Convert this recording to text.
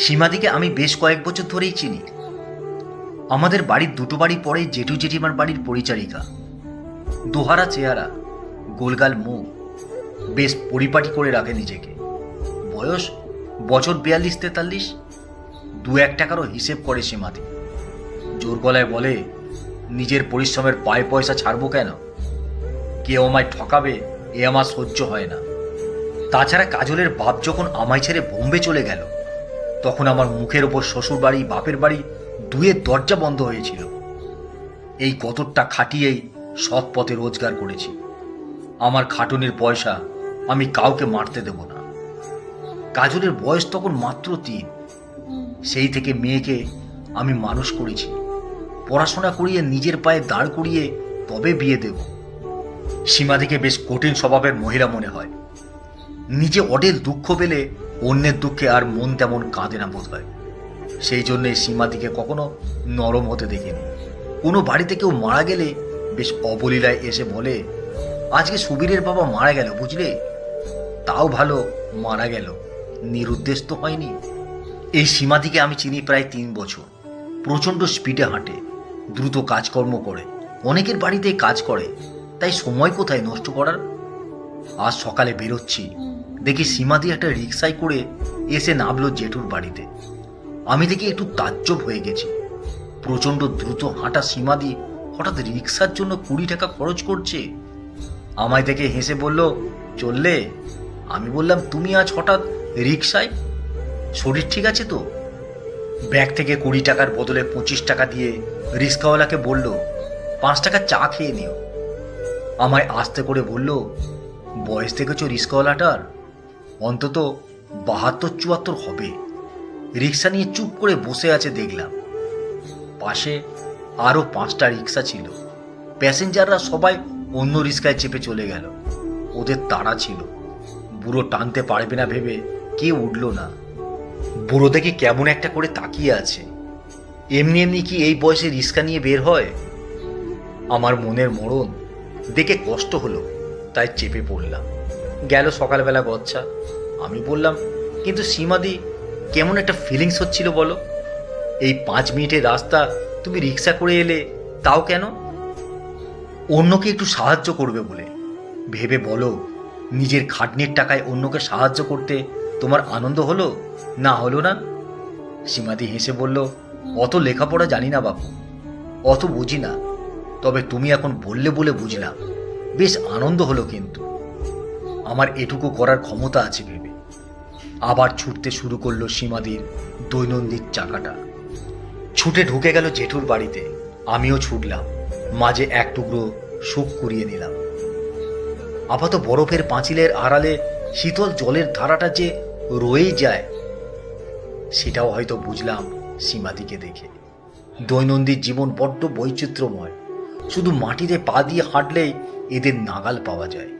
সীমাদিকে আমি বেশ কয়েক বছর ধরেই চিনি। আমাদের বাড়ির দুটো বাড়ি পরেই জেঠু জেঠিমার বাড়ির পরিচারিকা। দোহারা চেহারা, গোলগাল মুখ, বেশ পরিপাটি করে রাখে নিজেকে। বয়স বছর 42-43। 2-1 টাকারও হিসেব করে সীমাদি। জোর গলায় বলে, নিজের পরিশ্রমের পায়ে পয়সা ছাড়বো কেন? কেউ আমায় ঠকাবে এ আমার সহ্য হয় না। তাছাড়া কাজলের বাপ যখন আমায় ছেড়ে বোম্বে চলে গেল, তখন আমার মুখের ওপর শ্বশুর বাড়ি বাপের বাড়ি দুয়ের দরজা বন্ধ হয়েছিল। এই গতরটা খাটিয়েই সৎ পথে রোজগার করেছি। আমার খাটুনির পয়সা আমি কাউকে মারতে দেব না। কাজলের বয়স তখন মাত্র 3। সেই থেকে মেয়েকে আমি মানুষ করেছি। পড়াশোনা করিয়ে নিজের পায়ে দাঁড় করিয়ে তবে বিয়ে দেব। সীমাদিকে বেশ কঠিন স্বভাবের মহিলা মনে হয়। নিজে অডেল দুঃখ পেলে অন্যের দুঃখে আর মন তেমন কাঁদে না বোধ হয়। সেই জন্যে সীমাদিকে কখনো নরম হতে দেখিনি। কোনো বাড়িতে কেউ মারা গেলে বেশ অবলীলায় এসে বলে, আজকে সুবীরের বাবা মারা গেল বুঝলে। তাও ভালো মারা গেল, নিরুদ্দেশ তো হয়নি। এই সীমাদিকে আমি চিনি প্রায় 3 বছর। প্রচণ্ড স্পিডে হাঁটে, দ্রুত কাজকর্ম করে, অনেকের বাড়িতে কাজ করে, তাই সময় কোথায় নষ্ট করার। আজ সকালে বেরোচ্ছি, দেখি সীমাদি একটা রিক্সায় করে এসে নামলো জেঠুর বাড়িতে। আমি দেখি একটু তাজ্জব হয়ে গেছি। প্রচণ্ড দ্রুত হাঁটা সীমাদি হঠাৎ রিক্সার জন্য 20 টাকা খরচ করছে। আমায় দেখে হেসে বলল, চললে? আমি বললাম, তুমি আজ হঠাৎ রিক্সায়? শরীর ঠিক আছে তো? ব্যাগ থেকে 20 টাকার বদলে 25 টাকা দিয়ে রিক্সাওয়ালাকে বলল, 5 টাকা চা খেয়ে নিও। আমায় আস্তে করে বলল, বয়স দেখেছ রিক্সাওয়ালাটার? অন্তত 72-74 হবে। রিক্সা নিয়ে চুপ করে বসে আছে দেখলাম। পাশে আরও 5টা রিক্সা ছিল। প্যাসেঞ্জাররা সবাই অন্য রিক্সায় চেপে চলে গেল। ওদের তাড়া ছিল। বুড়ো টানতে পারবে না ভেবে কেউ উঠল না। বুড়ো দেখে কেমন একটা করে তাকিয়ে আছে। এমনি এমনি কি এই বয়সে রিক্সা নিয়ে বের হয়? আমার মনের মরণ দেখে কষ্ট হলো, তাই চেপে পড়লাম। গেল সকালবেলা গচ্ছা। আমি বললাম, কিন্তু সীমাদি, কেমন একটা ফিলিংস হচ্ছিল বলো। এই 5 মিনিটের রাস্তা তুমি রিক্সা করে এলে, তাও কেন? অন্যকে একটু সাহায্য করবে বলে। ভেবে বলো, নিজের খাটনির টাকায় অন্যকে সাহায্য করতে তোমার আনন্দ হলো না হলো না? সীমাদি হেসে বলল, অত লেখাপড়া জানি না বাপু, অত বুঝি না। তবে তুমি এখন বললে বলে বুঝলাম। বেশ আনন্দ হলো কিন্তু। আমার এটুকু করার ক্ষমতা আছে ভেবে। আবার ছুটতে শুরু করলো সীমাদির দৈনন্দিন চাকাটা। ছুটে ঢুকে গেল জেঠুর বাড়িতে। আমিও ছুটলাম, মাঝে এক টুকরো সুখ কুড়িয়ে নিলাম। আপাতত বরফের পাঁচিলের আড়ালে শীতল জলের ধারাটা যে রয়েই যায়, সেটাও হয়তো বুঝলাম সীমাদিকে দেখে। দৈনন্দিন জীবন বড্ড বৈচিত্র্যময়। শুধু মাটিতে পা দিয়ে হাঁটলেই এদের নাগাল পাওয়া যায়।